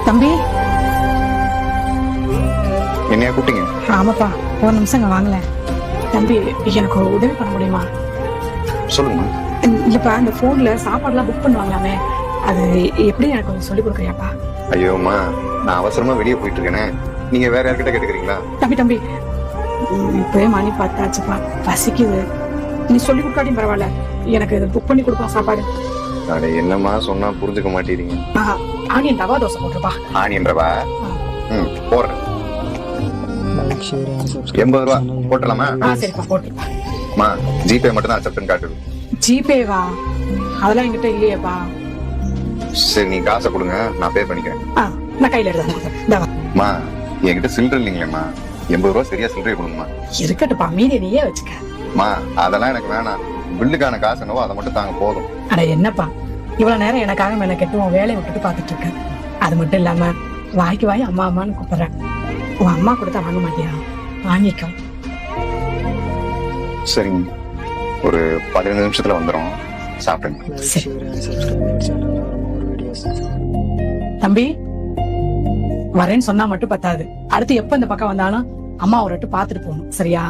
தம்பி. என்னையா கூப்பிட்டீங்க? ஆமாப்பா, ஒரு நிமிஷம் வாங்கல. தம்பி, எனக்கு ஒரு உதவி பண்ண முடியுமா? சொல்லுங்கம்மா. இல்லப்பா, அந்த போன்ல சாப்பாடுலாம் புக் பண்ணுவாங்களாமே, அது எப்படி எனக்கு கொஞ்சம் சொல்லி கொடுக்குறியாப்பா? ஐயோம்மா, நான் அவசரமா வெளியே போயிட்டு இருக்கேனே, நீங்க வேற யார்கிட்ட கேட்டுக்கிறீங்களா? தம்பி, இப்பவே மணி பார்த்தாச்சுப்பா, பசிக்குது. நீ சொல்லி கொடுக்காட்டியும் பரவாயில்ல, எனக்கு இதை புக் பண்ணி கொடுப்பா சாப்பாடு. அட என்னம்மா சொன்னா புரிஞ்சுக்க மாட்டேறீங்க. ஆனியன் ரவா தோசை போட்டுருப்பா. ஆனியன் ரவா? போடுறேன். 80 ரூபா போட்டலாமா? சரிப்பா, போட்டுருப்பா. ஜிபே மட்டும் தான் அக்செப்ட் காட்டுது. ஜிபேவா? அதெல்லாம் என்கிட்ட இல்லையேப்பா. சரி, நீ காசை கொடுங்க, நான் பே பண்ணிக்கிறேன். நான் கையில எடுத்து என்கிட்ட சில்லறை இல்லைங்களேம்மா, 80 ரூபா சரியா சில்லறை கொடுங்கம்மா. இருக்கட்டுப்பா, மீதி நீயே வச்சுக்க. அதெல்லாம் எனக்கு வேணாம், பில்லுக்கான காசு என்னவோ அதை மட்டும் தாங்க போதும். அட என்னப்பா, இவ்வளவு நேரம் எனக்காக மேல கெட்டுவோம் வேலையை விட்டுட்டு பாத்துட்டு இருக்க. அது மட்டும் இல்லாம வாய்க்கு வாய் அம்மா அம்மான்னு கூப்பிடுறேன். உன் அம்மா கொடுத்தா வாங்க மாட்டியா? வாங்கிக்கோ. சரிங்க, ஒரு 15 நிமிஷத்துல வந்துடும், சாப்பிடுங்க. தம்பி, வரேன்னு சொன்னா மட்டும் பத்தாது, அடுத்து எப்ப இந்த பக்கம் வந்தாலும் அம்மா ஒரு பாத்துட்டு போகணும், சரியா?